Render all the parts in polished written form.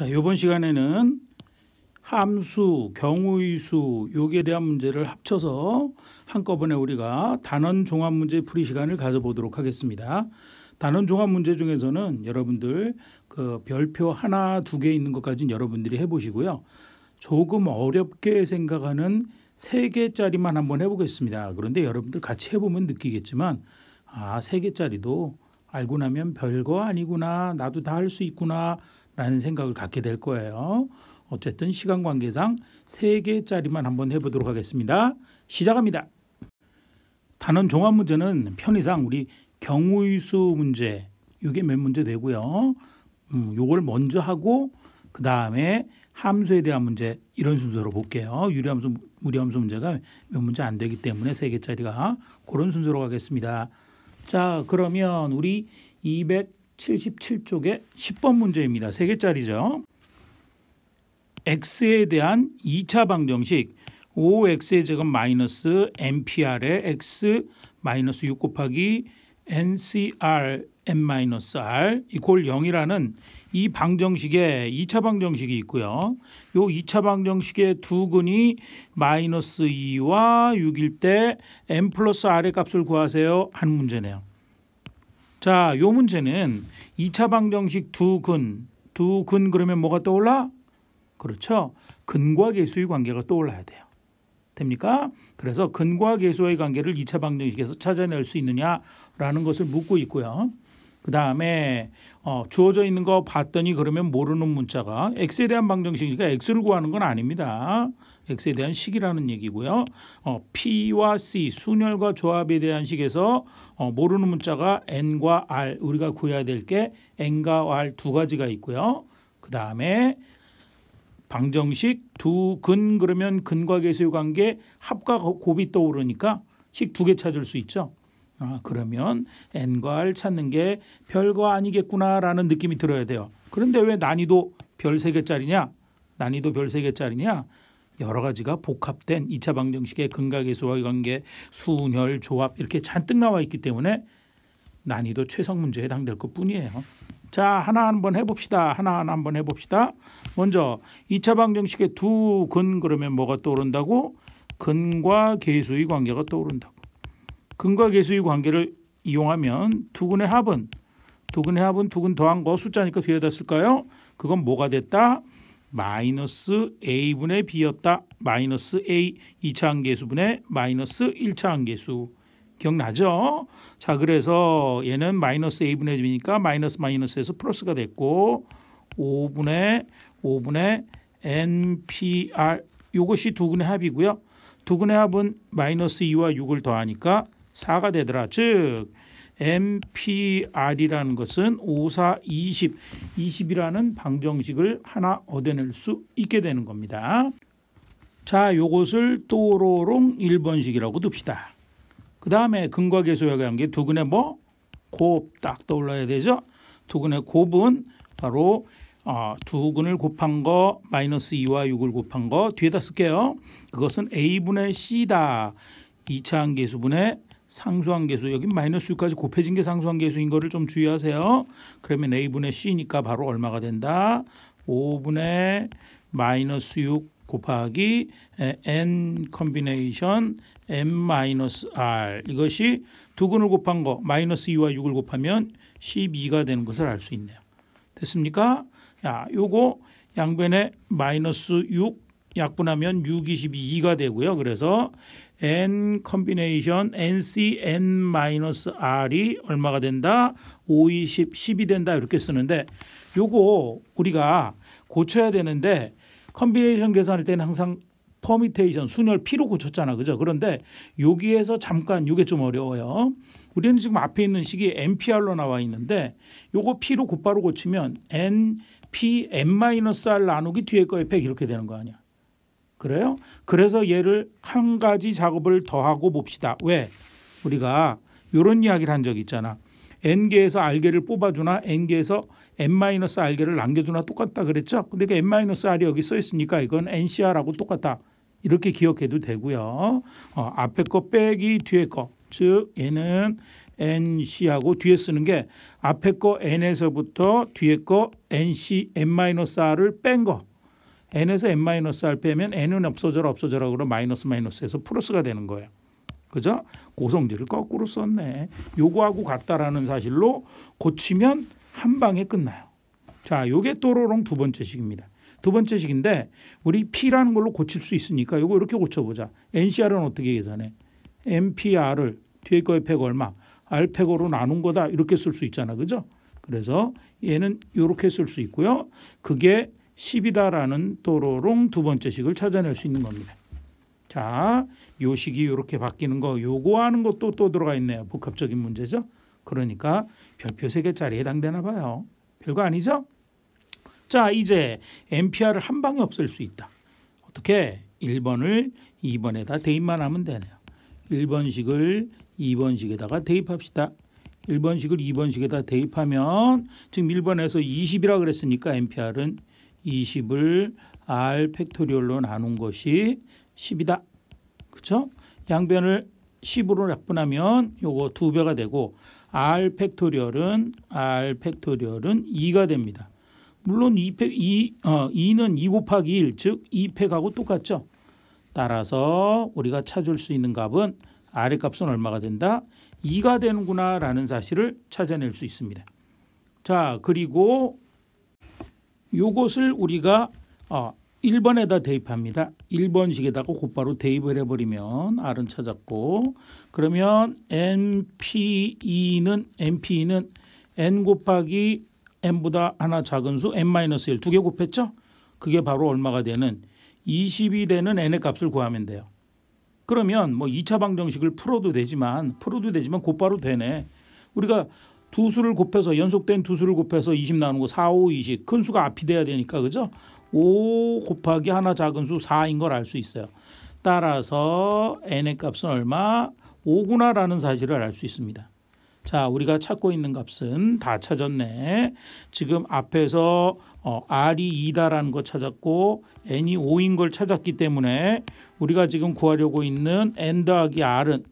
자, 이번 시간에는 함수, 경우의 수 여기에 대한 문제를 합쳐서 한꺼번에 우리가 단원 종합 문제 풀이 시간을 가져보도록 하겠습니다. 단원 종합 문제 중에서는 여러분들 그 별표 하나, 두 개 있는 것까지는 여러분들이 해보시고요. 조금 어렵게 생각하는 세 개짜리만 한번 해보겠습니다. 그런데 여러분들 같이 해보면 느끼겠지만 세 개짜리도 알고 나면 별거 아니구나, 나도 다 할 수 있구나 라는 생각을 갖게 될 거예요. 어쨌든 시간 관계상 세 개짜리만 한번 해보도록 하겠습니다. 시작합니다. 단원 종합 문제는 편의상 우리 경우의 수 문제 이게 몇 문제 되고요. 요걸 먼저 하고 그 다음에 함수에 대한 문제 이런 순서로 볼게요. 유리함수, 무리함수 문제가 몇 문제 안 되기 때문에 세 개짜리가 그런 순서로 가겠습니다. 자, 그러면 우리 277쪽에 10번 문제입니다. 세 개짜리죠. x에 대한 2차 방정식 5x의 제곱 마이너스 npr의 x 마이너스 6 곱하기 ncr n-r 이퀄 0이라는 이 방정식에 2차 방정식이 있고요. 이 2차 방정식의 두 근이 마이너스 2와 6일 때 n 플러스 r의 값을 구하세요 하는 문제네요. 자, 이 문제는 2차 방정식 두 근 그러면 뭐가 떠올라? 그렇죠. 근과 계수의 관계가 떠올라야 돼요. 됩니까? 그래서 근과 계수의 관계를 2차 방정식에서 찾아낼 수 있느냐라는 것을 묻고 있고요. 그 다음에 주어져 있는 거 봤더니 그러면 모르는 문자가 x에 대한 방정식이니까 x를 구하는 건 아닙니다. x에 대한 식이라는 얘기고요. p와 c 순열과 조합에 대한 식에서 모르는 문자가 n과 r 우리가 구해야 될 게 n과 r 두 가지가 있고요. 그 다음에 방정식 두 근 그러면 근과 계수의 관계 합과 곱이 떠오르니까 식 두 개 찾을 수 있죠. 그러면 n과 r 찾는 게 별거 아니겠구나라는 느낌이 들어야 돼요. 그런데 왜 난이도 별 3개짜리냐? 난이도 별 3개짜리냐? 여러 가지가 복합된 2차 방정식의 근과 계수와의 관계, 순혈, 조합 이렇게 잔뜩 나와 있기 때문에 난이도 최상 문제에 해당될 것뿐이에요. 자, 하나 한번 해봅시다. 하나하나 한번 해봅시다. 먼저 2차 방정식의 두 근 그러면 뭐가 떠오른다고? 근과 계수의 관계가 떠오른다고. 근과 계수의 관계를 이용하면 두 근의 합은 두 근 더한 거 숫자니까 뒤에다 쓸까요? 그건 뭐가 됐다? 마이너스 a분의 b였다. 마이너스 a 2차 항계수분의 마이너스 1차 항계수. 기억나죠? 자, 그래서 얘는 마이너스 a분의 b니까 마이너스에서 플러스가 됐고 5분의 npr 이것이 두 근의 합이고요. 두 근의 합은 마이너스 2와 6을 더하니까 4가 되더라. 즉 npr이라는 것은 5, 4, 20, 20이라는 방정식을 하나 얻어낼 수 있게 되는 겁니다. 자, 요것을 또로롱 1번식이라고 둡시다. 그 다음에 근과 계수와 관계 두 근의 곱 딱 떠올라야 되죠. 두 근의 곱은 바로 두 근을 곱한 거 마이너스 2와 6을 곱한 거 뒤에다 쓸게요. 그것은 a분의 c다. 2차 항계수분의 상수항계수. 여기 마이너스 6까지 곱해진 게 상수항계수인 거를 좀 주의하세요. 그러면 a분의 c니까 바로 얼마가 된다? 5분의 마이너스 6 곱하기 n 컨비네이션 n-r 이것이 두 근을 곱한 거 마이너스 2와 6을 곱하면 12가 되는 것을 알 수 있네요. 됐습니까? 야, 요거 양변에 마이너스 6 약분하면 6, 22가 되고요. 그래서 n 컨비네이션 nc n-r이 얼마가 된다? 5, 20, 10이 된다 이렇게 쓰는데 요거 우리가 고쳐야 되는데 컨비네이션 계산할 때는 항상 퍼미테이션 순열 P로 고쳤잖아. 그죠? 그런데 여기에서 잠깐 이게 좀 어려워요. 우리는 지금 앞에 있는 식이 NPR로 나와 있는데 요거 P로 곧바로 고치면 NP N-R 나누기 뒤에 거에 100 이렇게 되는 거 아니야. 그래요? 그래서 얘를 한 가지 작업을 더 하고 봅시다. 왜? 우리가 이런 이야기를 한 적이 있잖아. N개에서 R개를 뽑아주나 N개에서 N-R개를 남겨두나 똑같다 그랬죠. 근데 그 N-R이 여기 써 있으니까 이건 NCR하고 똑같다. 이렇게 기억해도 되고요. 앞에 거 빼기 뒤에 거. 즉 얘는 NC하고 뒤에 쓰는 게 앞에 거 N에서부터 뒤에 거 NC N-R을 뺀 거. N에서 N-R 빼면 N은 없어져라 그러면 마이너스에서 플러스가 되는 거예요. 그죠? 고성질을 거꾸로 썼네. 요거하고 같다라는 사실로 고치면 한 방에 끝나요. 자, 요게 또로롱 두 번째 식입니다. 두 번째 식인데 우리 P라는 걸로 고칠 수 있으니까 요거 이렇게 고쳐보자. NCR은 어떻게 계산해? NPR을 뒤에 거의 100 얼마? R100으로 나눈 거다 이렇게 쓸 수 있잖아. 그죠? 그래서 얘는 이렇게 쓸 수 있고요. 그게 10이다라는 또로롱 두 번째 식을 찾아낼 수 있는 겁니다. 자, 요 식이 이렇게 바뀌는 거 요거 하는 것도 또 들어가 있네요. 복합적인 문제죠. 그러니까 별표 3개짜리 해당되나 봐요. 별거 아니죠? 자, 이제 NPR을 한 방에 없앨 수 있다. 어떻게? 1번을 2번에다 대입만 하면 되네요. 1번식을 2번식에다가 대입합시다. 1번식을 2번식에다 대입하면 지금 1번에서 20이라 그랬으니까 NPR은 20을 R 팩토리얼로 나눈 것이 10이다. 그렇죠? 양변을 10으로 약분하면 요거 2배가 되고 R 팩토리얼은 2가 됩니다. 물론 2는 2 곱하기 1, 즉 2팩하고 똑같죠. 따라서 우리가 찾을 수 있는 값은 R의 값은 얼마가 된다? 2가 되는구나 라는 사실을 찾아낼 수 있습니다. 자, 그리고 요것을 우리가 1번에다 대입합니다. 1번식에다가 곧바로 대입을 해버리면 R은 찾았고 그러면 NPE는 N 곱하기 N보다 하나 작은 수 N-1 두 개 곱했죠? 그게 바로 얼마가 되는 20이 되는 N의 값을 구하면 돼요. 그러면 뭐 2차 방정식을 풀어도 되지만 곧바로 되네. 우리가 두 수를 곱해서 연속된 두 수를 곱해서 20 나누고 4, 5, 20 큰 수가 앞이 돼야 되니까 그죠? 5 곱하기 하나 작은 수 4인 걸 알 수 있어요. 따라서 N의 값은 얼마? 5구나라는 사실을 알 수 있습니다. 자, 우리가 찾고 있는 값은 다 찾았네. 지금 앞에서 R이 2다라는 거 찾았고 N이 5인 걸 찾았기 때문에 우리가 지금 구하려고 있는 N 더하기 R은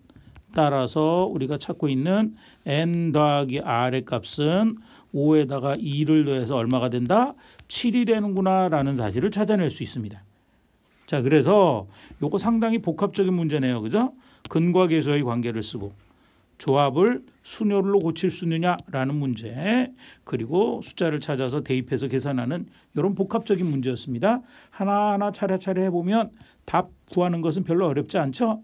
따라서 우리가 찾고 있는 N 더하기 R의 값은 5에다가 2를 더해서 얼마가 된다? 7이 되는구나 라는 사실을 찾아낼 수 있습니다. 자, 그래서 요거 상당히 복합적인 문제네요. 그죠? 근과 계수의 관계를 쓰고 조합을 순열로 고칠 수 있느냐라는 문제 그리고 숫자를 찾아서 대입해서 계산하는 이런 복합적인 문제였습니다. 하나하나 차례차례 해보면 답 구하는 것은 별로 어렵지 않죠?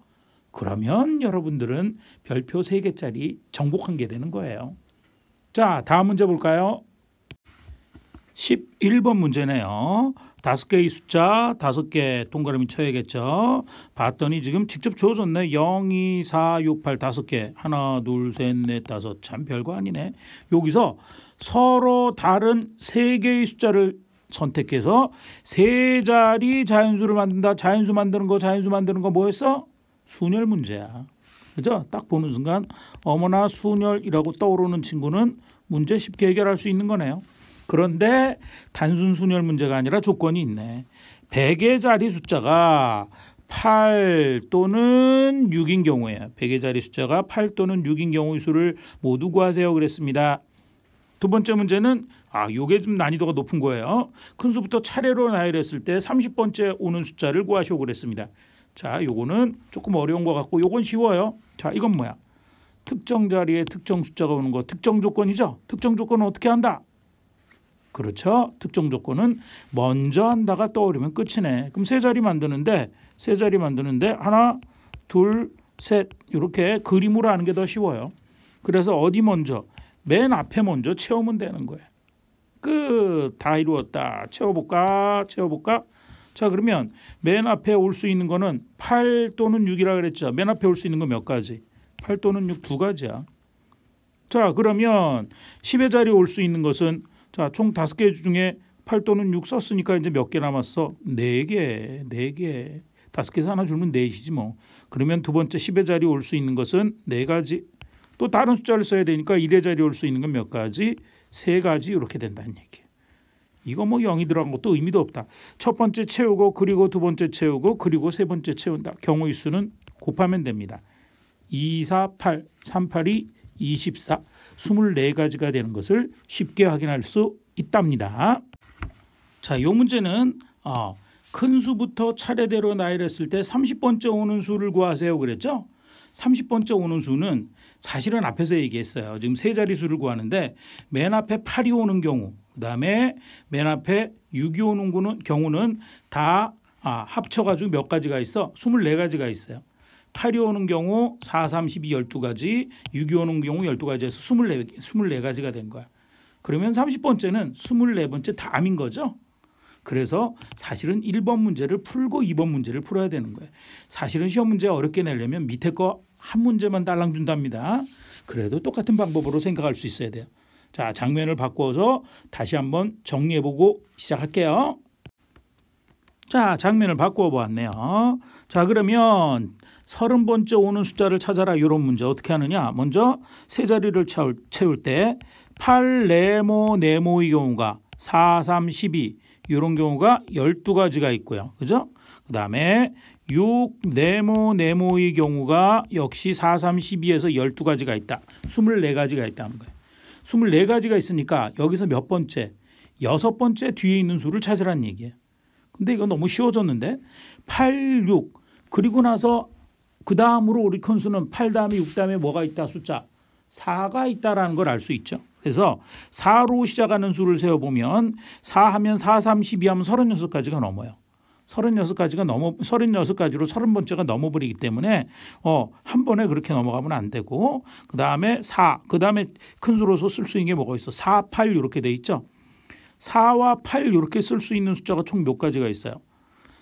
그러면 여러분들은 별표 3개짜리 정복한 게 되는 거예요. 자, 다음 문제 볼까요? 11번 문제네요. 5개의 숫자 5개 동그라미 쳐야겠죠. 봤더니 지금 직접 주어졌네. 0, 2, 4, 6, 8 5개. 하나, 둘, 셋, 넷, 다섯. 참 별거 아니네. 여기서 서로 다른 3개의 숫자를 선택해서 세 자리 자연수를 만든다. 자연수 만드는 거 뭐였어? 순열 문제야. 그죠? 딱 보는 순간 어머나 순열이라고 떠오르는 친구는 문제 쉽게 해결할 수 있는 거네요. 그런데 단순 순열 문제가 아니라 조건이 있네. 100의 자리 숫자가 8 또는 6인 경우에 100의 자리 숫자가 8 또는 6인 경우의 수를 모두 구하세요 그랬습니다. 두 번째 문제는 요게 좀 난이도가 높은 거예요. 큰 수부터 차례로 나열했을 때 30번째 오는 숫자를 구하시오 그랬습니다. 자, 요거는 조금 어려운 것 같고 요건 쉬워요. 자, 이건 뭐야? 특정 자리에 특정 숫자가 오는 거 특정 조건이죠. 특정 조건은 어떻게 한다? 그렇죠. 특정 조건은 먼저 한다가 떠오르면 끝이네. 그럼 세 자리 만드는데 하나, 둘, 셋 이렇게 그림으로 하는 게 더 쉬워요. 그래서 어디 먼저? 맨 앞에 먼저 채우면 되는 거예요. 끝. 다 이루었다. 채워볼까? 자, 그러면 맨 앞에 올 수 있는 거는 8 또는 6이라 그랬죠. 맨 앞에 올 수 있는 거 몇 가지? 8 또는 6 두 가지야. 자, 그러면 10의 자리에 올 수 있는 것은 자, 총 5개 중에 8 또는 6 썼으니까 이제 몇 개 남았어? 4개. 5개에서 하나 줄면 4이지 뭐. 그러면 두 번째 10의 자리에 올 수 있는 것은 4가지. 또 다른 숫자를 써야 되니까 1의 자리에 올 수 있는 건 몇 가지? 3가지 이렇게 된다는 얘기예요. 이거 뭐 0이 들어간 것도 의미도 없다. 첫 번째 채우고 그리고 두 번째 채우고 그리고 세 번째 채운다. 경우의 수는 곱하면 됩니다. 2, 4, 8, 3, 8이 24, 24가지가 되는 것을 쉽게 확인할 수 있답니다. 자, 이 문제는 큰 수부터 차례대로 나열했을 때 30번째 오는 수를 구하세요 그랬죠? 30번째 오는 수는 사실은 앞에서 얘기했어요. 지금 세 자릿수를 구하는데 맨 앞에 8이 오는 경우, 그다음에 맨 앞에 6이 오는 경우는 다 합쳐가지고 몇 가지가 있어? 24가지가 있어요. 8이 오는 경우 4, 3, 12, 12가지, 6이 오는 경우 12가지에서 24가지가 된 거야. 그러면 30번째는 24번째 담인 거죠. 그래서 사실은 1번 문제를 풀고 2번 문제를 풀어야 되는 거예요. 사실은 시험 문제 어렵게 내려면 밑에 거 한 문제만 딸랑 준답니다. 그래도 똑같은 방법으로 생각할 수 있어야 돼요. 자, 장면을 바꿔서 다시 한번 정리해보고 시작할게요. 자, 장면을 바꾸어 보았네요. 자, 그러면 30번째 오는 숫자를 찾아라. 이런 문제 어떻게 하느냐. 먼저 세 자리를 채울 때 8, 네모, 네모의 경우가 4, 3, 12 이런 경우가 12가지가 있고요. 그죠? 그 다음에 6, 네모, 네모의 경우가 역시 4, 3, 12에서 12가지가 있다. 24가지가 있다는 거예요. 24가지가 있으니까 여기서 몇 번째? 6번째 뒤에 있는 수를 찾으라는 얘기예요. 근데 이거 너무 쉬워졌는데 8, 6 그리고 나서 그 다음으로 우리 큰 수는 8 다음에 6 다음에 뭐가 있다? 숫자 4가 있다라는 걸 알 수 있죠. 그래서 4로 시작하는 수를 세어보면 4 하면 4, 3, 12 하면 36가지가 넘어요. 36가지로 30번째가 넘어버리기 때문에 한 번에 그렇게 넘어가면 안 되고 그다음에 4, 그다음에 큰 수로서 쓸 수 있는 게 뭐가 있어? 4, 8 이렇게 돼 있죠. 4와 8 이렇게 쓸 수 있는 숫자가 총 몇 가지가 있어요?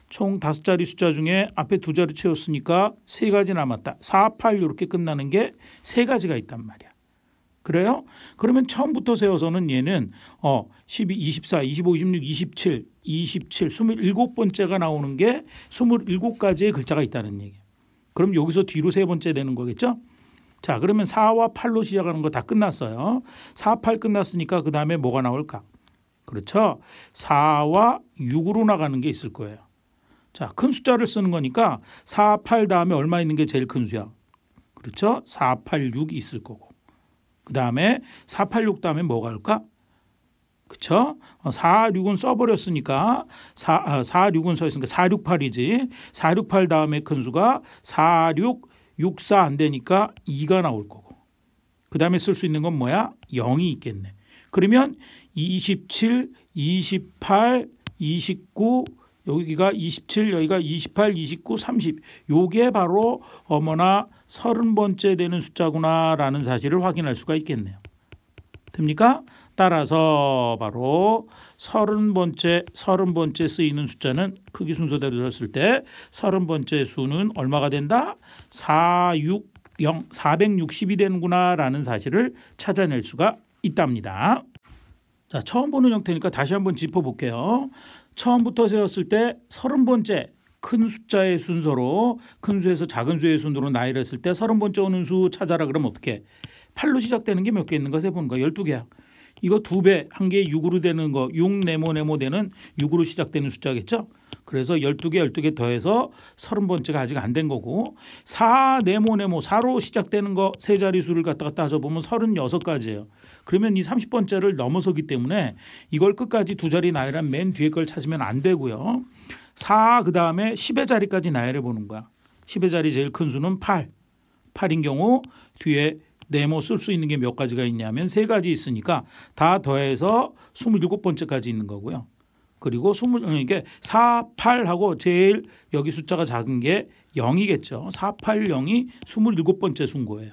총 5자리 숫자 중에 앞에 2자리 채웠으니까 3가지 남았다. 4, 8 이렇게 끝나는 게 3가지가 있단 말이야. 그래요? 그러면 처음부터 세워서는 얘는 12, 24, 25, 26, 27, 27번째가 나오는 게 27가지의 글자가 있다는 얘기예요. 그럼 여기서 뒤로 세 번째 되는 거겠죠? 자, 그러면 4와 8로 시작하는 거 다 끝났어요. 4, 8 끝났으니까 그 다음에 뭐가 나올까? 그렇죠? 4와 6으로 나가는 게 있을 거예요. 자, 큰 숫자를 쓰는 거니까 4, 8 다음에 얼마 있는 게 제일 큰 수야? 그렇죠? 4, 8, 6이 있을 거고. 그 다음에 4, 8, 6 다음에 뭐가 올까? 그렇죠? 4, 6은 써버렸으니까 4, 6은 써있으니까 4, 6, 8이지. 4, 6, 8 다음에 큰 수가 4, 6, 6, 4 안 되니까 2가 나올 거고. 그 다음에 쓸 수 있는 건 뭐야? 0이 있겠네. 그러면 27, 28, 29 여기가 27, 여기가 28, 29, 30 요게 바로 어머나 30번째 되는 숫자구나라는 사실을 확인할 수가 있겠네요. 됩니까? 따라서 바로 30번째 쓰이는 숫자는 크기 순서대로 썼을 때 30번째 수는 얼마가 된다? 460이 되는구나라는 사실을 찾아낼 수가 있답니다. 자, 처음 보는 형태니까 다시 한번 짚어볼게요. 처음부터 세웠을 때 30번째 큰 숫자의 순서로 큰 수에서 작은 수의 순으로 나열했을 때 30번째 오는 수 찾아라 그러면 어떻게? 8로 시작되는 게 몇 개 있는 거 세보는 거 12개야. 이거 2배, 한 개에 6으로 되는 거 6 네모 되는 6으로 시작되는 숫자겠죠. 그래서 12개 더해서 30번째가 아직 안 된 거고 4 네모 4로 시작되는 거 세 자릿수를 갖다가 따져보면 36가지예요. 그러면 이 30번째를 넘어서기 때문에 이걸 끝까지 2자리 나열한 맨 뒤에 걸 찾으면 안 되고요. 4 그다음에 10의 자리까지 나열해 보는 거야. 10의 자리 제일 큰 수는 8인 경우 뒤에 네모 쓸 수 있는 게 몇 가지가 있냐면 3가지 있으니까 다 더해서 27번째까지 있는 거고요. 그리고 이게 4, 8하고 제일 여기 숫자가 작은 게 0이겠죠. 4, 8, 0이 27번째 수인 거예요.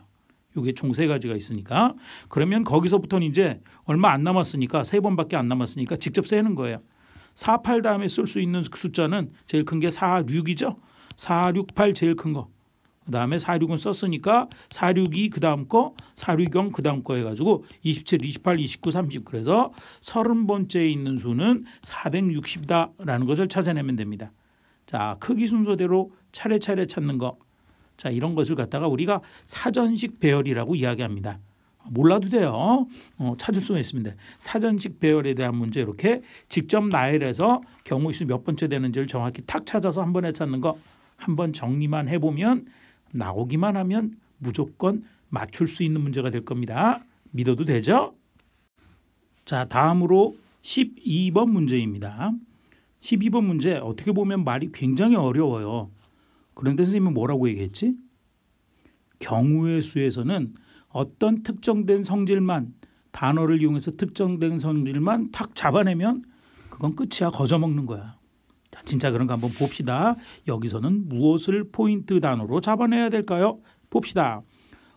이게 총 3가지가 있으니까 그러면 거기서부터는 이제 얼마 안 남았으니까 3번밖에 안 남았으니까 직접 세는 거예요. 4, 8 다음에 쓸 수 있는 숫자는 제일 큰 게 4, 6이죠. 4, 6, 8 제일 큰 거. 그다음에 4, 6은 썼으니까 4, 6이 그다음 거, 4, 6, 0 그다음 거 해가지고 27, 28, 29, 30 그래서 30번째에 있는 수는 460이다라는 것을 찾아내면 됩니다. 자, 크기 순서대로 차례차례 찾는 거. 자, 이런 것을 갖다가 우리가 사전식 배열이라고 이야기합니다. 몰라도 돼요. 찾을 수가 있습니다. 사전식 배열에 대한 문제 이렇게 직접 나열해서 경우 있으면 몇 번째 되는지를 정확히 탁 찾아서 한 번에 찾는 거 한번 정리만 해보면 나오기만 하면 무조건 맞출 수 있는 문제가 될 겁니다. 믿어도 되죠? 자, 다음으로 12번 문제입니다. 12번 문제 어떻게 보면 말이 굉장히 어려워요. 그런데 선생님은 뭐라고 얘기했지? 경우의 수에서는 어떤 특정된 성질만 단어를 이용해서 특정된 성질만 탁 잡아내면 그건 끝이야. 거저먹는 거야. 자, 진짜 그런 거 한번 봅시다. 여기서는 무엇을 포인트 단어로 잡아내야 될까요? 봅시다.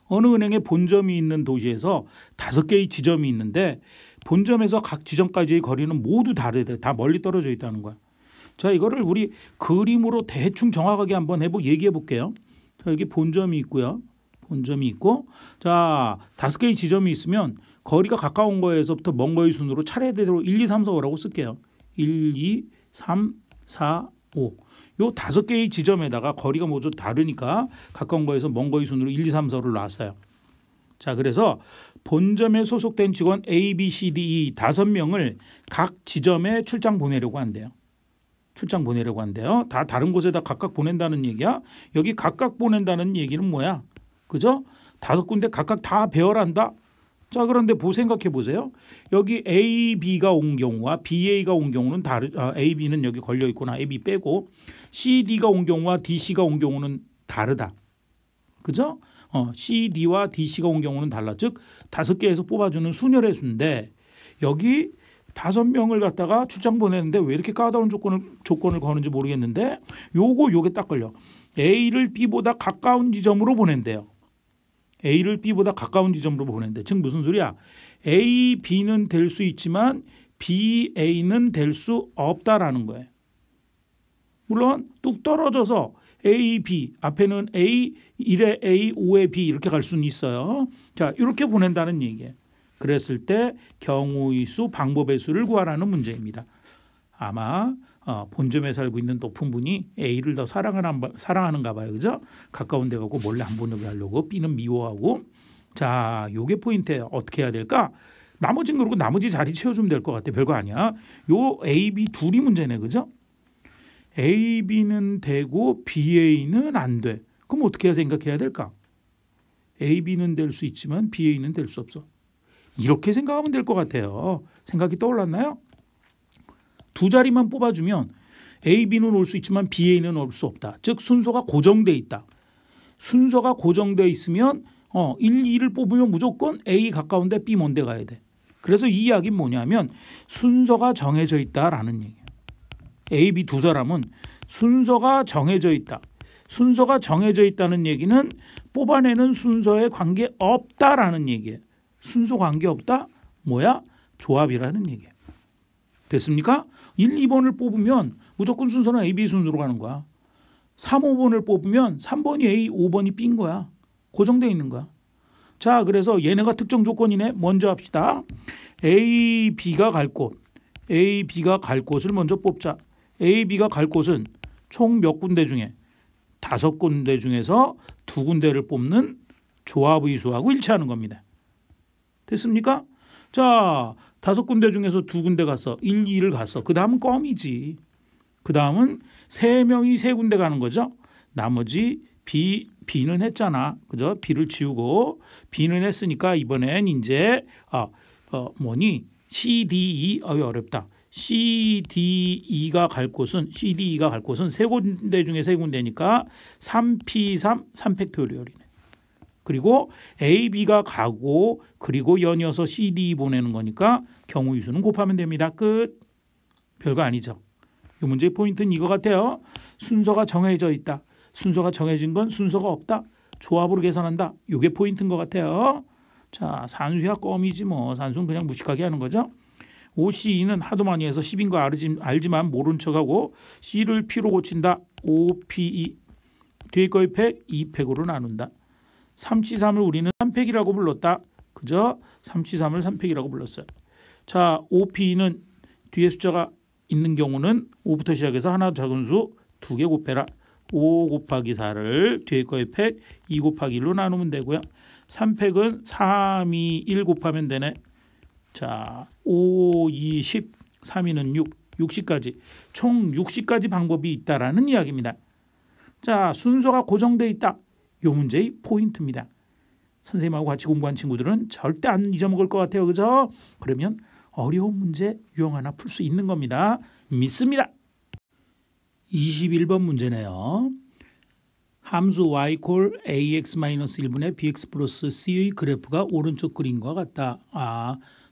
어느 은행에 본점이 있는 도시에서 5개의 지점이 있는데 본점에서 각 지점까지의 거리는 모두 다르대. 다 멀리 떨어져 있다는 거야. 자, 이거를 우리 그림으로 대충 정확하게 한번 얘기해 볼게요. 자, 여기 본점이 있고요. 본점이 있고, 자, 5개의 지점이 있으면 거리가 가까운 거에서부터 먼 거의 순으로 차례대로 1, 2, 3, 4, 5라고 쓸게요. 1, 2, 3, 4, 5. 요 5개의 지점에다가 거리가 모두 다르니까 가까운 거에서 먼 거의 순으로 1, 2, 3, 4를 놨어요. 자, 그래서 본점에 소속된 직원 A, B, C, D, E 5명을 각 지점에 출장 보내려고 한대요. 출장 보내려고 한대요. 다 다른 곳에다 각각 보낸다는 얘기야. 여기 각각 보낸다는 얘기는 뭐야? 그죠? 5군데 각각 다 배열한다. 자, 그런데 생각해 보세요. 여기 A, B가 온 경우와 BA가 온 경우는 A, B는 여기 걸려 있구나. A, B 빼고 C, D가 온 경우와 D, C가 온 경우는 다르다. 그죠? C, D와 D, C가 온 경우는 달라. 즉 5개에서 뽑아주는 순열의 수인데 여기 5명을 갖다가 출장 보내는데 왜 이렇게 까다로운 조건을 거는지 모르겠는데 요게 딱 걸려. A를 B보다 가까운 지점으로 보낸대요. A를 B보다 가까운 지점으로 보낸대. 즉 무슨 소리야? A, B는 될 수 있지만 B, A는 될 수 없다라는 거예요. 물론 뚝 떨어져서 A, B 앞에는 A, 1에 A, 5에 B 이렇게 갈 수는 있어요. 자, 이렇게 보낸다는 얘기예요. 그랬을 때 경우의 수, 방법의 수를 구하라는 문제입니다. 아마 본점에 살고 있는 높은 분이 A를 더 사랑하는가 봐요. 그죠? 가까운 데 가고 몰래 안 보내게 하려고 B는 미워하고. 자, 요게 포인트예요. 어떻게 해야 될까? 나머지는 그러고 나머지 자리 채워주면 될 것 같아. 별거 아니야. 요 A, B 둘이 문제네. 그죠? A, B는 되고 BA는 안 돼. 그럼 어떻게 해야 생각해야 될까? A, B는 될 수 있지만 BA는 될 수 없어. 이렇게 생각하면 될 것 같아요. 생각이 떠올랐나요? 2자리만 뽑아주면 A, B는 올 수 있지만 BA는 올 수 없다. 즉 순서가 고정돼 있다. 순서가 고정돼 있으면 1, 2를 뽑으면 무조건 A 가까운데 B 먼데 가야 돼. 그래서 이 이야기는 뭐냐면 순서가 정해져 있다라는 얘기예요. A, B 두 사람은 순서가 정해져 있다. 순서가 정해져 있다는 얘기는 뽑아내는 순서에 관계없다라는 얘기예요. 순서 관계없다? 뭐야? 조합이라는 얘기예요. 됐습니까? 1, 2번을 뽑으면 무조건 순서는 A, B 순으로 가는 거야. 3, 5번을 뽑으면 3번이 A, 5번이 B인 거야. 고정되어 있는 거야. 자, 그래서 얘네가 특정 조건이네. 먼저 합시다. A, B가 갈 곳. A, B가 갈 곳을 먼저 뽑자. A, B가 갈 곳은 총 몇 군데 중에 5군데 중에서 2군데를 뽑는 조합의 수하고 일치하는 겁니다. 됐습니까? 자, 5군데 중에서 2군데 갔어. 1, 2를 갔어. 그 다음은 껌이지. 그 다음은 3명이 3군데 가는 거죠. 나머지 B는 했잖아. 그죠? B를 지우고 B는 했으니까 이번엔 이제 C, D, E 어렵다. C, D, E가 갈 곳은 CDE가 갈 곳은 3군데 중에 3군데니까 3P3 3팩토리얼이네. 그리고 A, B가 가고 그리고 연이어서 C, D, E 보내는 거니까 경우의 수는 곱하면 됩니다. 끝. 별거 아니죠. 이 문제의 포인트는 이거 같아요. 순서가 정해져 있다. 순서가 정해진 건 순서가 없다. 조합으로 계산한다. 이게 포인트인 것 같아요. 자, 산수야 껌이지 뭐. 산수는 그냥 무식하게 하는 거죠. OCE는 하도 많이 해서 10인 거 알지만 모른 척하고 C를 P로 고친다. OPE. 뒤에 거의 팩 2팩으로 나눈다. 3C3을 우리는 3팩이라고 불렀다. 그죠? 3C3을 3팩이라고 불렀어요. 자, OPE는 뒤에 숫자가 있는 경우는 5부터 시작해서 하나 작은 수 2개 곱해라. 5 곱하기 4를 뒤에 거의 팩 2 곱하기 1로 나누면 되고요. 3팩은 3, 2, 1 곱하면 되네. 자, 5, 2, 10, 3, 2는 6, 60까지. 총 60가지 방법이 있다라는 이야기입니다. 자, 순서가 고정되어 있다. 이 문제의 포인트입니다. 선생님하고 같이 공부한 친구들은 절대 안 잊어먹을 것 같아요. 그죠? 그러면 어려운 문제 유형 하나 풀 수 있는 겁니다. 믿습니다. 21번 문제네요. 함수 y콜 ax-1분의 bx 플러스 c의 그래프가 오른쪽 그림과 같다.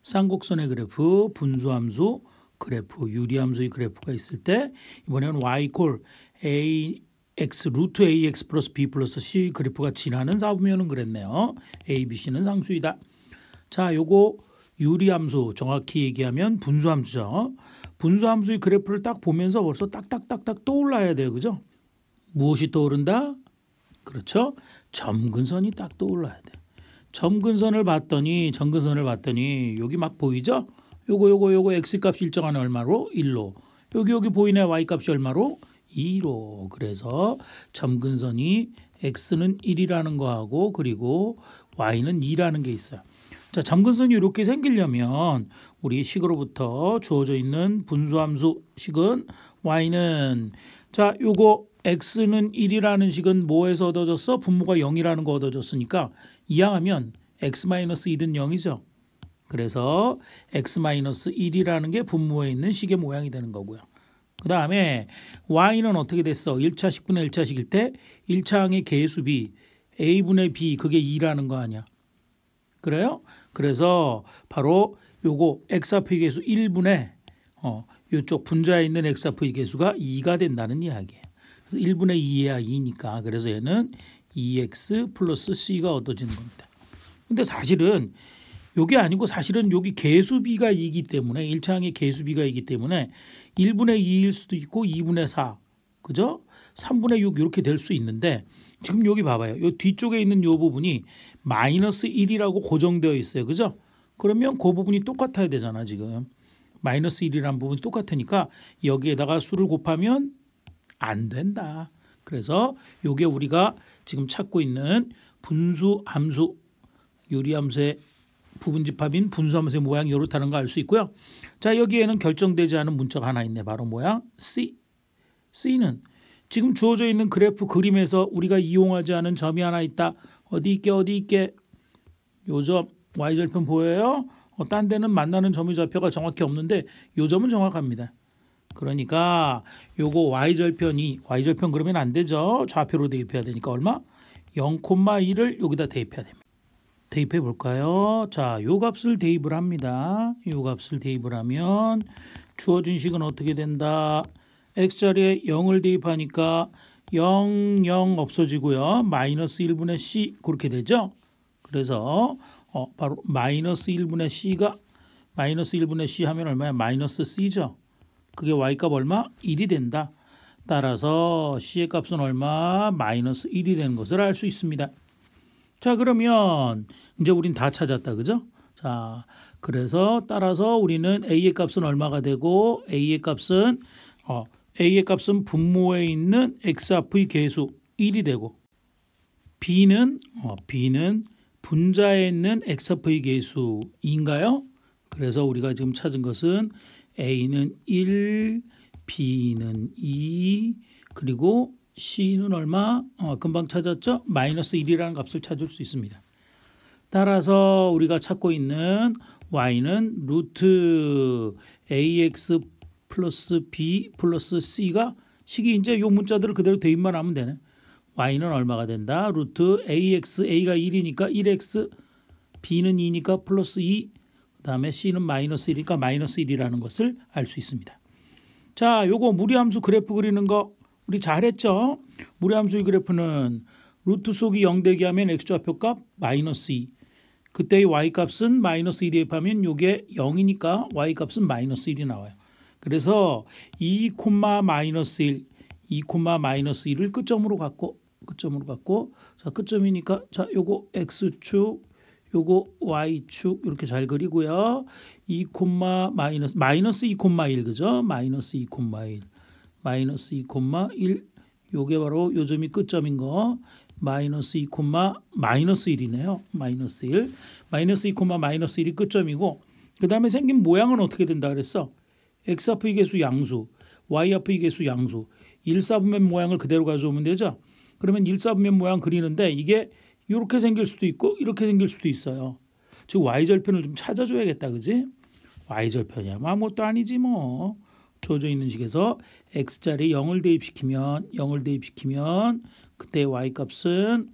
쌍곡선의 그래프, 분수함수 그래프, 유리함수의 그래프가 있을 때 이번에는 y콜 ax 루트 ax 플러스 b 플러스 c 그래프가 지나는 사분면은 그랬네요. a, b, c는 상수이다. 자, 요거 유리함수, 정확히 얘기하면 분수함수죠. 분수함수의 그래프를 딱 보면서 벌써 딱딱딱딱 떠올라야 돼요. 그죠? 무엇이 떠오른다? 그렇죠? 점근선이 딱 떠올라야 돼. 점근선을 봤더니 여기 막 보이죠? 요거 x값이 일정한 얼마로? 1로. 여기 보이네. y값이 얼마로? 2로. 그래서 점근선이 x는 1이라는 거하고 그리고 y는 2라는 게 있어요. 자, 점근선이 이렇게 생기려면 우리 식으로부터 주어져 있는 분수함수 식은 y는 자, 요거 x는 1이라는 식은 뭐에서 얻어졌어? 분모가 0이라는 거 얻어졌으니까 이항하면 x-1은 0이죠. 그래서 x-1이라는 게 분모에 있는 식의 모양이 되는 거고요. 그 다음에 y는 어떻게 됐어? 1차식분의 1차식일 때 1차항의 개수비 a분의 b 그게 2라는 거 아니야. 그래요? 그래서 바로 요거 x좌표의 개수 1분의 요쪽 분자에 있는 x좌표의 개수가 2가 된다는 이야기예요. 1분의 2해야 2니까 그래서 얘는 2x 플러스 c가 얻어지는 겁니다. 근데 사실은 요게 아니고 사실은 여기 개수비가 2이기 때문에 1차항의 개수비가 2이기 때문에 1분의 2일 수도 있고 2분의 4 그죠? 3분의 6 이렇게 될 수 있는데 지금 여기 봐봐요. 요 뒤쪽에 있는 요 부분이 마이너스 1이라고 고정되어 있어요. 그죠? 그러면 그 부분이 똑같아야 되잖아 지금. 마이너스 1이라는 부분이 똑같으니까 여기에다가 수를 곱하면 안 된다. 그래서 요게 우리가 지금 찾고 있는 분수함수 유리함수의 부분집합인 분수함수의 모양이 이렇다는 거 알 수 있고요. 자, 여기에는 결정되지 않은 문자가 하나 있네. 바로 뭐야? C. C는 지금 주어져 있는 그래프 그림에서 우리가 이용하지 않은 점이 하나 있다. 어디 있게? 요 점 y절편 보여요? 딴 데는 만나는 점의 좌표가 정확히 없는데 요 점은 정확합니다. 그러니까 요거 y절편 그러면 안 되죠. 좌표로 대입해야 되니까 얼마? 0,2를 여기다 대입해야 됩니다. 대입해 볼까요? 자, 요 값을 대입을 합니다. 요 값을 대입을 하면 주어진 식은 어떻게 된다? x자리에 0을 대입하니까 0, 0 없어지고요. 마이너스 1분의 c 그렇게 되죠. 그래서 바로 마이너스 1분의 c가 마이너스 1분의 c 하면 얼마야? 마이너스 c죠. 그게 y값 얼마? 1이 된다. 따라서 c의 값은 얼마? 마이너스 1이 되는 것을 알 수 있습니다. 자, 그러면 이제 우린 다 찾았다. 그죠? 자, 그래서 따라서 우리는 a의 값은 얼마가 되고 a의 값은 분모에 있는 x앞의 개수 1이 되고 b는 분자에 있는 x앞의 개수 2인가요? 그래서 우리가 지금 찾은 것은 a는 1, b는 2, 그리고 c는 얼마? 금방 찾았죠? 마이너스 1이라는 값을 찾을 수 있습니다. 따라서 우리가 찾고 있는 y는 루트 ax 플러스 b 플러스 c가 식이 이제 요 문자들을 그대로 대입만 하면 되네. y는 얼마가 된다? 루트 ax, a가 1이니까 1x, b는 2니까 플러스 2, 그다음에 c는 마이너스 1이니까 마이너스 1이라는 것을 알 수 있습니다. 자, 요거 무리함수 그래프 그리는 거 우리 잘했죠? 무리함수의 그래프는 루트 속이 0 되게 하면 x좌표값 마이너스 2. 그때의 y값은 마이너스 2 대입하면 요게 0이니까 y값은 마이너스 1이 나와요. 그래서 2, 마이너스 1, 2, 마이너스 1을 끝점으로 갖고 자, 끝점이니까 자, 요거 x축, 요거 y축 이렇게 잘 그리고요. 2, 마이너스 2,1 그죠? 마이너스 2,1. 마이너스 2,1 요게 바로 요 점이 끝점인 거. 마이너스 2, 마이너스 1이네요. 마이너스 1. 마이너스 2, 마이너스 1이 끝점이고 그다음에 생긴 모양은 어떻게 된다 그랬어? x앞의 개수 양수, y앞의 개수 양수. 1사분면 모양을 그대로 가져오면 되죠. 그러면 1사분면 모양 그리는데 이게 이렇게 생길 수도 있고 이렇게 생길 수도 있어요. 즉 y절편을 좀 찾아줘야겠다, 그지? y절편이야 아무것도 아니지 뭐. 주어져 있는 식에서 x자리에 0을 대입시키면 그때 y값은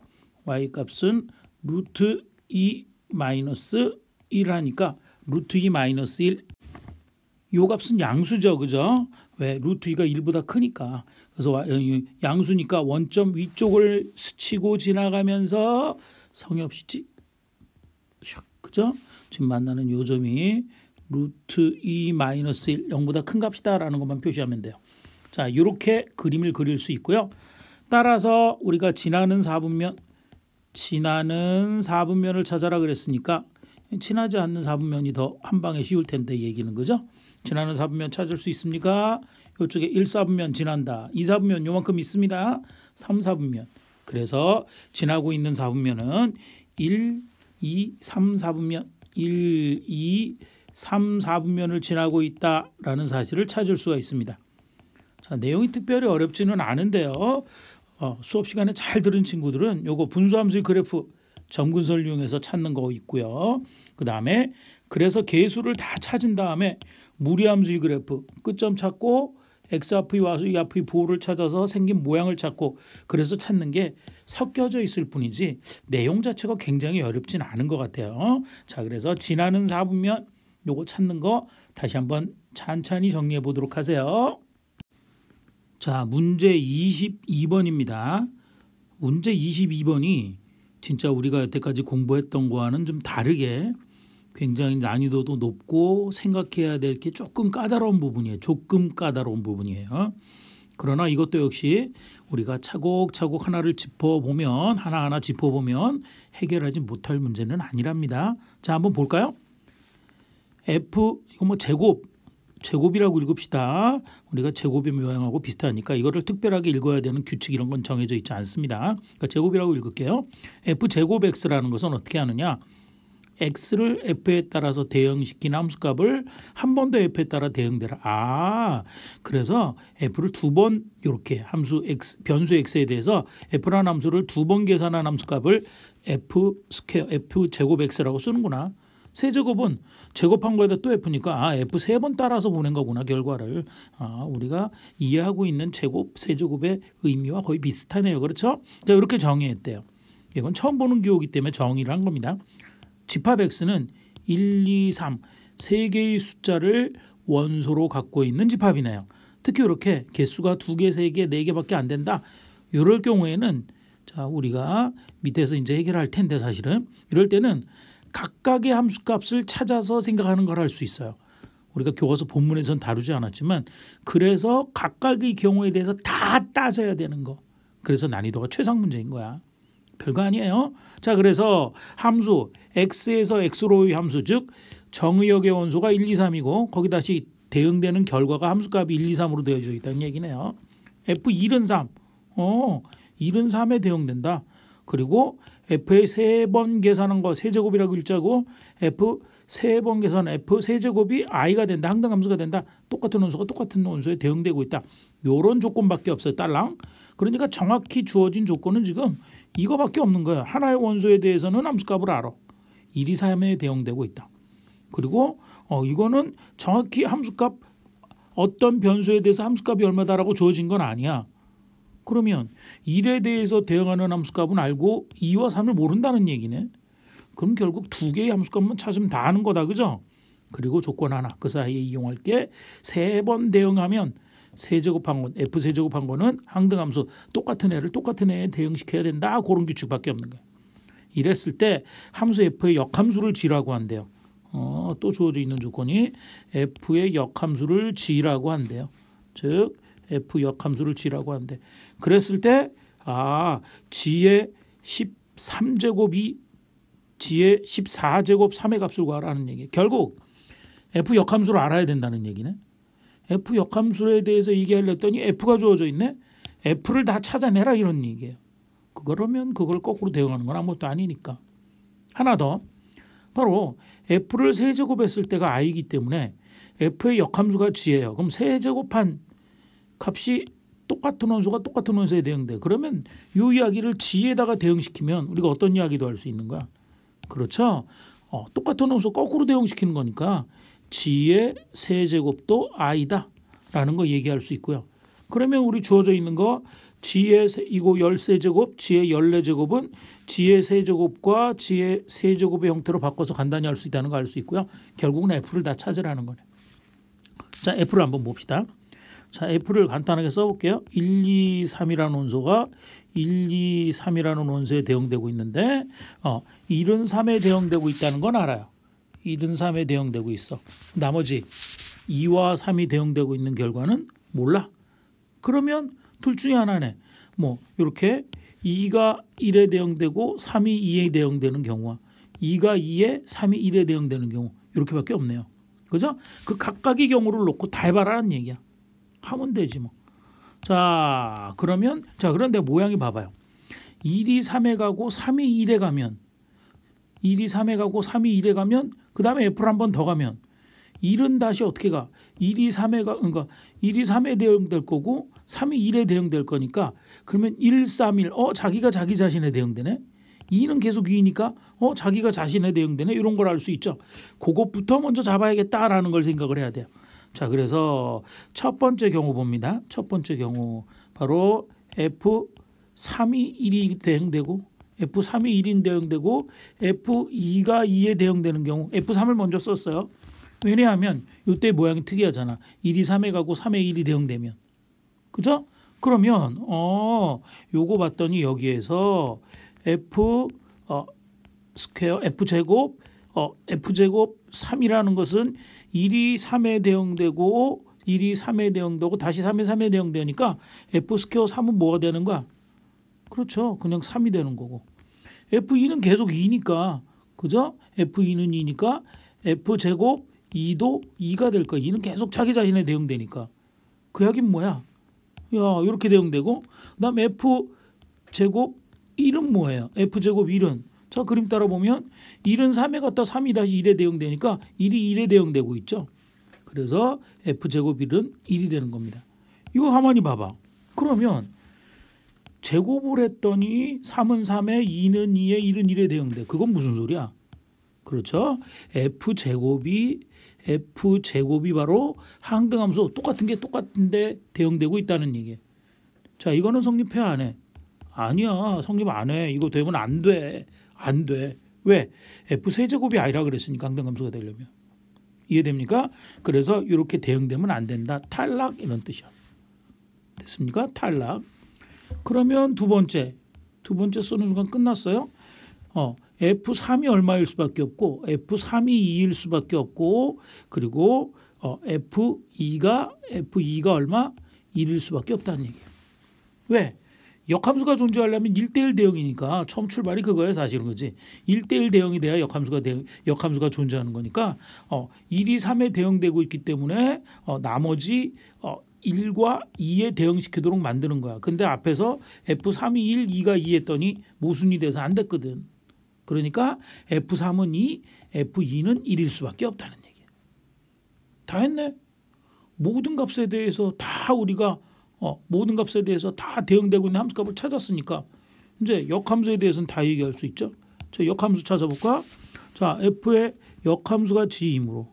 루트 2 마이너스 1 하니까 루트 2 마이너스 1. 요 값은 양수죠, 그죠? 왜? 루트 2가 1보다 크니까. 그래서 양수니까 원점 위쪽을 스치고 지나가면서 성의 없이 그죠? 지금 만나는 요 점이 루트 2 마이너스 1 0보다 큰 값이다라는 것만 표시하면 돼요. 자, 이렇게 그림을 그릴 수 있고요. 따라서 우리가 지나는 4분면을 찾아라 그랬으니까 지나지 않는 4분면이 더 한 방에 쉬울 텐데 얘기는 거죠. 지나는 4분면 찾을 수 있습니까? 이쪽에 1, 4분면 지난다. 2, 4분면 요만큼 있습니다. 3, 4분면. 그래서 지나고 있는 4분면은 1, 2, 3, 4분면 1, 2, 3, 4분면을 지나고 있다라는 사실을 찾을 수가 있습니다. 자, 내용이 특별히 어렵지는 않은데요. 수업 시간에 잘 들은 친구들은 요거 분수함수의 그래프 점근설 이용해서 찾는 거 있고요. 그 다음에 그래서 개수를 다 찾은 다음에 무리함수의 그래프 끝점 찾고 x앞의 와수 이앞의 부호를 찾아서 생긴 모양을 찾고 그래서 찾는 게 섞여져 있을 뿐이지 내용 자체가 굉장히 어렵진 않은 것 같아요. 자, 그래서 지나는 4분면 요거 찾는 거 다시 한번 찬찬히 정리해 보도록 하세요. 자, 문제 22번입니다. 문제 22번이 진짜 우리가 여태까지 공부했던 거와는 좀 다르게 굉장히 난이도도 높고 생각해야 될 게 조금 까다로운 부분이에요. 그러나 이것도 역시 우리가 차곡차곡 하나하나 짚어보면 해결하지 못할 문제는 아니랍니다. 자, 한번 볼까요? F 이거 뭐 제곱이라고 읽읍시다. 우리가 제곱의 모양하고 비슷하니까 이거를 특별하게 읽어야 되는 규칙 이런 건 정해져 있지 않습니다. 그러니까 제곱이라고 읽을게요. F 제곱 X라는 것은 어떻게 하느냐? X를 F에 따라서 대응시킨 함수값을 한 번 더 F에 따라 대응되라. 그래서 F를 두 번 이렇게 변수 X에 대해서 F라는 함수를 두 번 계산한 함수값을 F 제곱 X라고 쓰는구나. 세제곱은 제곱한 거에다 또 F니까 F 세 번 따라서 보낸 거구나 결과를. 우리가 이해하고 있는 세제곱의 의미와 거의 비슷하네요. 그렇죠? 자, 이렇게 정의했대요. 이건 처음 보는 기호이기 때문에 정의를 한 겁니다. 집합 X는 1, 2, 3 세 개의 숫자를 원소로 갖고 있는 집합이네요. 특히 이렇게 개수가 2개, 3개, 4개밖에 안 된다. 이럴 경우에는 자, 우리가 밑에서 이제 해결할 텐데 사실은 이럴 때는 각각의 함수값을 찾아서 생각하는 걸 할 수 있어요. 우리가 교과서 본문에서는 다루지 않았지만 그래서 각각의 경우에 대해서 다 따져야 되는 거. 그래서 난이도가 최상 문제인 거야. 별거 아니에요. 자, 그래서 함수 x에서 x로의 함수 즉 정의역의 원소가 1, 2, 3이고 거기 다시 대응되는 결과가 함수값이 1, 2, 3으로 되어져 있다는 얘기네요. f 1은 3. 1은 3에 대응된다. 그리고 F의 세 번 계산한 거 세제곱이라고 읽자고 F 세 번 계산 F 세제곱이 I가 된다. 항등함수가 된다. 똑같은 원소가 똑같은 원소에 대응되고 있다. 이런 조건밖에 없어요. 딸랑. 그러니까 정확히 주어진 조건은 지금 이거밖에 없는 거예요. 하나의 원소에 대해서는 함수값을 알아. 1, 2, 3에 대응되고 있다. 그리고 이거는 정확히 함수값 어떤 변수에 대해서 함수값이 얼마다라고 주어진 건 아니야. 그러면 1에 대해서 대응하는 함수값은 알고 2와 3을 모른다는 얘기네. 그럼 결국 두 개의 함수값만 찾으면 다 아는 거다. 그죠? 그리고 조건 하나. 그 사이에 이용할 게 세 번 대응하면 세제곱한 건 F 세제곱한 거는 항등함수 똑같은 애를 똑같은 애에 대응시켜야 된다. 그런 규칙밖에 없는 거예요. 이랬을 때 함수 F의 역함수를 G라고 한대요. 또 주어져 있는 조건이 F의 역함수를 G라고 한대요. 즉 F 역함수를 G라고 한대. 그랬을 때 G의 13제곱이 G의 14제곱 3의 값을 구하라는 얘기예요. 결국 F 역함수를 알아야 된다는 얘기네. F 역함수에 대해서 얘기하려 했더니 F가 주어져 있네. F를 다 찾아내라 이런 얘기예요. 그러면 그걸 거꾸로 대응하는 건 아무것도 아니니까. 하나 더. 바로 F를 세제곱했을 때가 I이기 때문에 F의 역함수가 G예요. 그럼 세제곱한 값이 똑같은 원소가 똑같은 원소에 대응돼. 그러면 이 이야기를 G에다가 대응시키면 우리가 어떤 이야기도 할 수 있는 거야. 그렇죠? 똑같은 원소 거꾸로 대응시키는 거니까 G의 세제곱도 I다라는 거 얘기할 수 있고요. 그러면 우리 주어져 있는 거 G의 이거 열세제곱, G의 14제곱은 G의 세제곱과 G의 세제곱의 형태로 바꿔서 간단히 할 수 있다는 거 알 수 있고요. 결국은 F를 다 찾으라는 거네. 자, F를 한번 봅시다. 자, F를 간단하게 써볼게요. 1, 2, 3이라는 원소가 1, 2, 3이라는 원소에 대응되고 있는데 1은 3에 대응되고 있다는 건 알아요. 1은 3에 대응되고 있어. 나머지 2와 3이 대응되고 있는 결과는 몰라. 그러면 둘 중에 하나네. 뭐 이렇게 2가 1에 대응되고 3이 2에 대응되는 경우와 2가 2에 3이 1에 대응되는 경우 이렇게밖에 없네요. 그죠? 그 각각의 경우를 놓고 다 해봐라는 얘기야. 하면 되지 뭐. 자, 그러면 그런데 모양이 봐봐요. 1이 3에 가고 3이 1에 가면 1이 3에 가고 3이 1에 가면 그 다음에 F를 한 번 더 가면 1은 다시 어떻게 가? 1이 3에 가 그러니까 1이 3에 대응될 거고 3이 1에 대응될 거니까 그러면 1, 3, 1 자기가 자기 자신에 대응되네. 2는 계속 2니까 자기가 자신에 대응되네. 이런 걸 알 수 있죠. 그것부터 먼저 잡아야겠다라는 걸 생각을 해야 돼요. 자, 그래서 첫 번째 경우 봅니다. 첫 번째 경우 바로 F3이 1이 대응되고 F3이 1이 대응되고 F2가 2에 대응되는 경우 F3을 먼저 썼어요. 왜냐하면 이때 모양이 특이하잖아. 1이 3에 가고 3에 1이 대응되면. 그죠? 그러면 요거 봤더니 여기에서 F 스퀘어 F제곱 F제곱 3이라는 것은 1이 3에 대응되고 1이 3에 대응되고 다시 3에 3에 대응되니까 F 스퀘어 3은 뭐가 되는 거야? 그렇죠. 그냥 3이 되는 거고. F2는 계속 2니까 그죠? F2는 2니까 F제곱 2도 2가 될 거야. 2는 계속 자기 자신에 대응되니까. 그 약인 뭐야? 야, 이렇게 대응되고 그다음 F제곱 1은 뭐예요? F제곱 1은 자, 그림 따라 보면 1은 3에 갔다 3이 다시 1에 대응되니까 1이 1에 대응되고 있죠. 그래서 F제곱 1은 1이 되는 겁니다. 이거 가만히 봐봐. 그러면 제곱을 했더니 3은 3에 2는 2에 1은 1에 대응돼. 그건 무슨 소리야? 그렇죠. F제곱이 바로 항등함수 똑같은 게 똑같은데 대응되고 있다는 얘기예요. 자, 이거는 성립해 안 해? 아니야. 성립 안 해. 이거 되면 안 돼. 안 돼. 왜? F세제곱이 아니라 그랬으니까 항등함수가 되려면. 이해됩니까? 그래서 이렇게 대응되면 안 된다. 탈락 이런 뜻이야. 됐습니까? 탈락. 그러면 두 번째 쓰는 순간 끝났어요. F3이 얼마일 수밖에 없고 F3이 2일 수밖에 없고 그리고 F2가 얼마? 1일 수밖에 없다는 얘기예요. 왜? 역함수가 존재하려면 1대1 대응이니까 처음 출발이 그거예요. 사실은 그렇지. 1대1 대응이 돼야 역함수가 존재하는 거니까 1이 3에 대응되고 있기 때문에 나머지 1과 2에 대응시키도록 만드는 거야. 근데 앞에서 F3이 1, 2가 2 했더니 모순이 돼서 안 됐거든. 그러니까 F3은 2, F2는 1일 수밖에 없다는 얘기야. 다 했네. 모든 값에 대해서 다 우리가 모든 값에 대해서 다 대응되고 있는 함수값을 찾았으니까 이제 역함수에 대해서는 다 얘기할 수 있죠. 자, 역함수 찾아볼까? 자, F의 역함수가 G이므로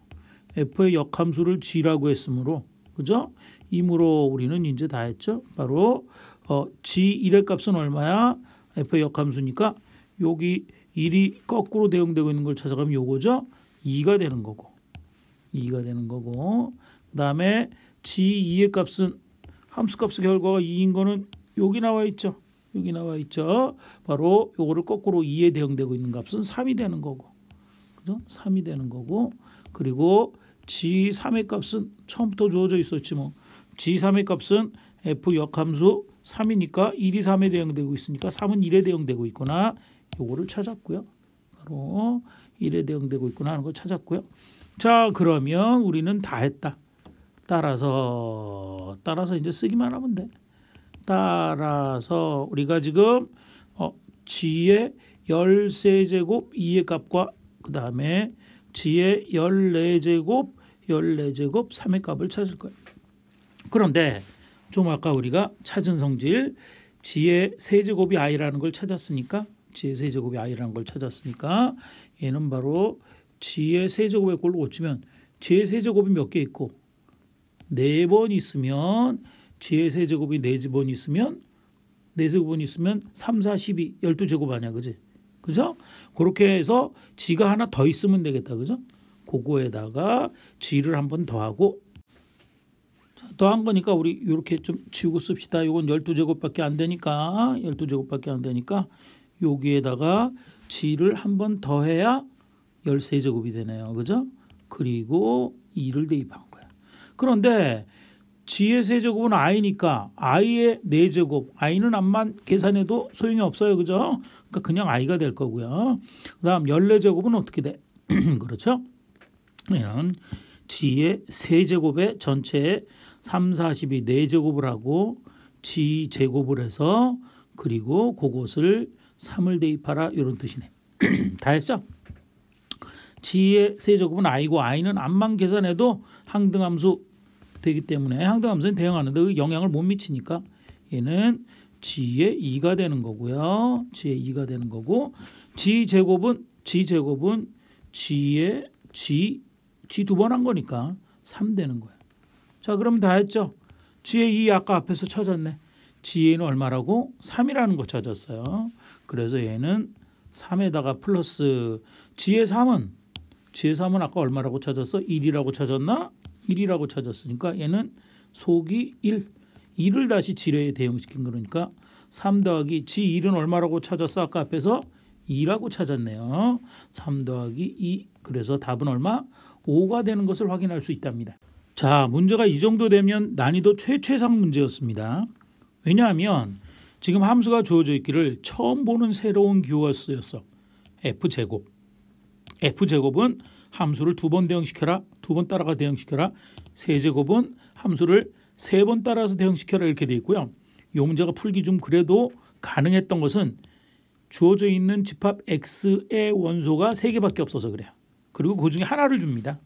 F의 역함수를 G라고 했으므로 그죠? 이므로 우리는 이제 다 했죠. 바로 G1의 값은 얼마야? F의 역함수니까 여기 1이 거꾸로 대응되고 있는 걸 찾아가면 요거죠. 2가 되는 거고. 2가 되는 거고. 그다음에 G2의 값은 함수값의 결과가 2인 거는 여기 나와 있죠. 여기 나와 있죠. 바로 요거를 거꾸로 2에 대응되고 있는 값은 3이 되는 거고. 그죠? 3이 되는 거고. 그리고 G3의 값은 처음부터 주어져 있었지 뭐. G3의 값은 F 역함수 3이니까 1이 3에 대응되고 있으니까 3은 1에 대응되고 있구나. 요거를 찾았고요. 바로 1에 대응되고 있구나 하는 걸 찾았고요. 자, 그러면 우리는 다 했다. 따라서 이제 쓰기만 하면 돼. 따라서 우리가 지금 G의 13제곱 2의 값과 그 다음에 G의 14제곱 3의 값을 찾을 거예요. 그런데 좀 아까 우리가 찾은 성질 g의 세제곱이 i라는 걸 찾았으니까 g의 세제곱이 i라는 걸 찾았으니까 얘는 바로 g의 세제곱의 꼴로 고치면 g의 세제곱이 몇 개 있고 4번 있으면 g의 세제곱이 4번 있으면 4제곱은 있으면 3, 4, 12, 12제곱 아니야. 그지? 그죠? 그렇게 해서 g가 하나 더 있으면 되겠다. 그죠? 그거에다가 g를 한 번 더하고 더한 거니까 우리 이렇게 좀 지우고 씁시다. 이건 12제곱밖에 안 되니까 12제곱밖에 안 되니까 여기에다가 g를 한 번 더해야 13제곱이 되네요. 그죠? 그리고 2를 대입한 거야. 그런데 g의 세제곱은 i니까 i의 4제곱 i는 암만 계산해도 소용이 없어요. 그죠? 그러니까 그냥 i가 될 거고요. 그다음 14제곱은 어떻게 돼? 그렇죠? 얘는 g의 세제곱의 전체에 3, 40이 4제곱을 하고 g 제곱을 해서 그리고 그것을 3을 대입하라 이런 뜻이네. 다 했죠? g의 세제곱은 i고 i는 암만 계산해도 항등함수 되기 때문에 항등함수는 대응하는데 그 영향을 못 미치니까 얘는 g의 2가 되는 거고요. g의 2가 되는 거고 g 제곱은 g의 g 두 번 한 거니까 3 되는 거야. 자, 그럼 다 했죠? g의 2 아까 앞에서 찾았네. g는 얼마라고? 3이라는 거 찾았어요. 그래서 얘는 3에다가 플러스 g의 3은 아까 얼마라고 찾았어? 1이라고 찾았나? 1이라고 찾았으니까 얘는 속이 1을 다시 g에 대응시킨 거니까 3 더하기 g1은 얼마라고 찾았어? 아까 앞에서 2라고 찾았네요. 3 더하기 2 그래서 답은 얼마? 5가 되는 것을 확인할 수 있답니다. 자, 문제가 이 정도 되면 난이도 최최상 문제였습니다. 왜냐하면 지금 함수가 주어져 있기를 처음 보는 새로운 기호가 쓰였어. f제곱. f제곱은 함수를 2번 대응시켜라. 2번 따라가 대응시켜라. 세제곱은 함수를 3번 따라서 대응시켜라 이렇게 돼 있고요. 이 문제가 풀기 좀 그래도 가능했던 것은 주어져 있는 집합 x의 원소가 3개밖에 없어서 그래요. 그리고 그중에 하나를 줍니다.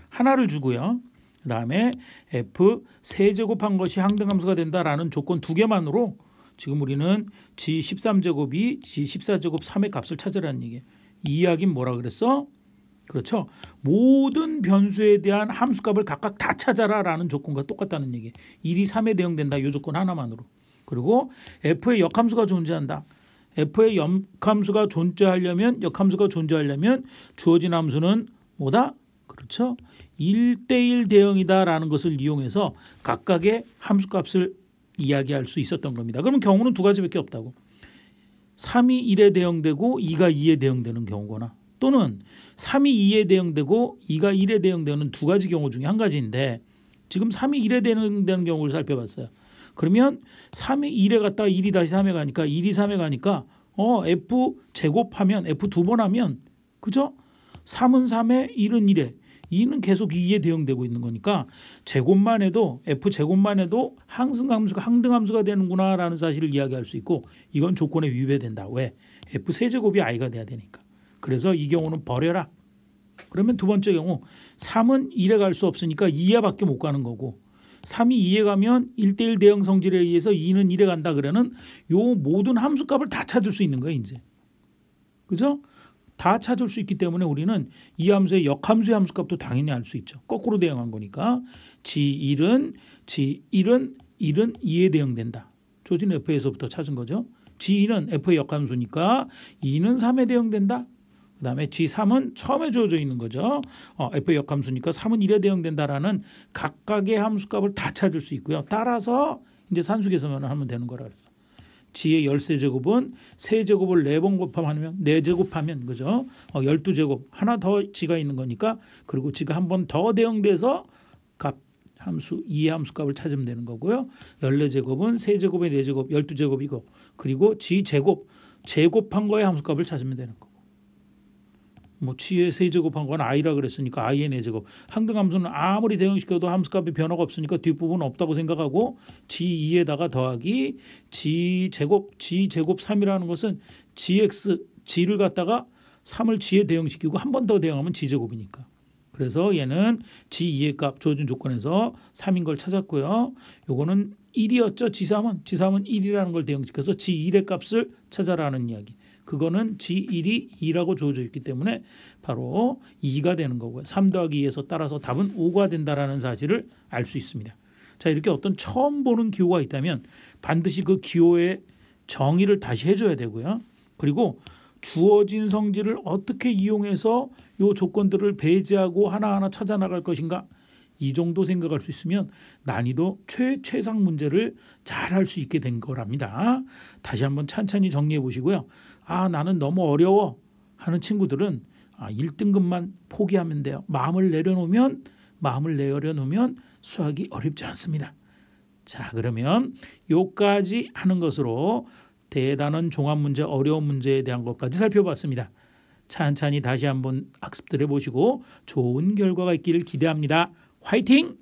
하나를 주고요. 그다음에 f 세제곱한 것이 항등함수가 된다라는 조건 2개만으로 지금 우리는 g 13제곱이 g 14제곱 3의 값을 찾으라는 얘기예요. 이 이야기는 뭐라 그랬어? 그렇죠. 모든 변수에 대한 함수값을 각각 다 찾아라라는 조건과 똑같다는 얘기예요. 1이 3에 대응된다. 이 조건 하나만으로. 그리고 f의 역함수가 존재한다. f의 역함수가 존재하려면 주어진 함수는 뭐다? 그렇죠. 1대1 대응이다라는 것을 이용해서 각각의 함수값을 이야기할 수 있었던 겁니다. 그러면 경우는 2가지밖에 없다고. 3이 1에 대응되고 2가 2에 대응되는 경우거나 또는 3이 2에 대응되고 2가 1에 대응되는 2가지 경우 중에 한 가지인데 지금 3이 1에 대응되는 경우를 살펴봤어요. 그러면 3이 1에 갔다가 1이 다시 3에 가니까 1이 3에 가니까 f 제곱하면 f 2번 하면 그죠? 3은 3에 1은 1에 2는 계속 2에 대응되고 있는 거니까 제곱만 해도 f 제곱만 해도 항등함수가 되는구나라는 사실을 이야기할 수 있고 이건 조건에 위배된다. 왜? f 세제곱이 i가 돼야 되니까. 그래서 이 경우는 버려라. 그러면 두 번째 경우 3은 1에 갈 수 없으니까 2에밖에 못 가는 거고 3이 2에 가면 1대1 대응 성질에 의해서 2는 1에 간다 그러는 요 모든 함수값을 다 찾을 수 있는 거예요. 이제. 그죠? 다 찾을 수 있기 때문에 우리는 이 함수의 역함수의 함수값도 당연히 알 수 있죠. 거꾸로 대응한 거니까 G1은 2에 대응된다. 조진 F에서부터 찾은 거죠. G1은 F의 역함수니까 2는 3에 대응된다. 그다음에 G3은 처음에 주어져 있는 거죠. F의 역함수니까 3은 1에 대응된다라는 각각의 함수값을 다 찾을 수 있고요. 따라서 이제 산수계산을 하면 되는 거라 그랬어. G의 13제곱은 세제곱을 4번 곱하면 4제곱하면 그죠? 12제곱 하나 더 G가 있는 거니까 그리고 G가 한 번 더 대응돼서 값 함수 2의 함수값을 찾으면 되는 거고요. 14제곱은 세제곱의 4제곱 12제곱이고 그리고 G 제곱한 거의 함수값을 찾으면 되는 거고. 뭐 G의 세제곱한 건 i라 그랬으니까 i의 4제곱. 항등함수는 아무리 대응시켜도 함수값이 변화가 없으니까 뒷부분은 없다고 생각하고 G2에다가 더하기 G 제곱 3이라는 것은 G를 갖다가 3을 G에 대응시키고 한 번 더 대응하면 G제곱이니까. 그래서 얘는 G2의 값 주어진 조건에서 3인 걸 찾았고요. 요거는 1이었죠. G3은 1이라는 걸 대응시켜서 G1의 값을 찾아라는 이야기. 그거는 G1이 2라고 주어져 있기 때문에 바로 2가 되는 거고요. 3 더하기 2에서 따라서 답은 5가 된다라는 사실을 알 수 있습니다. 자, 이렇게 어떤 처음 보는 기호가 있다면 반드시 그 기호의 정의를 다시 해줘야 되고요. 그리고 주어진 성질을 어떻게 이용해서 이 조건들을 배제하고 하나하나 찾아 나갈 것인가, 이 정도 생각할 수 있으면 난이도 최상 문제를 잘 할 수 있게 된 거랍니다. 다시 한번 찬찬히 정리해 보시고요. 나는 너무 어려워 하는 친구들은 1등급만 포기하면 돼요. 마음을 내려놓으면 수학이 어렵지 않습니다. 자, 그러면 요까지 하는 것으로 대단원 종합 문제, 어려운 문제에 대한 것까지 살펴봤습니다. 찬찬히 다시 한번 학습들 해보시고 좋은 결과가 있기를 기대합니다. 화이팅!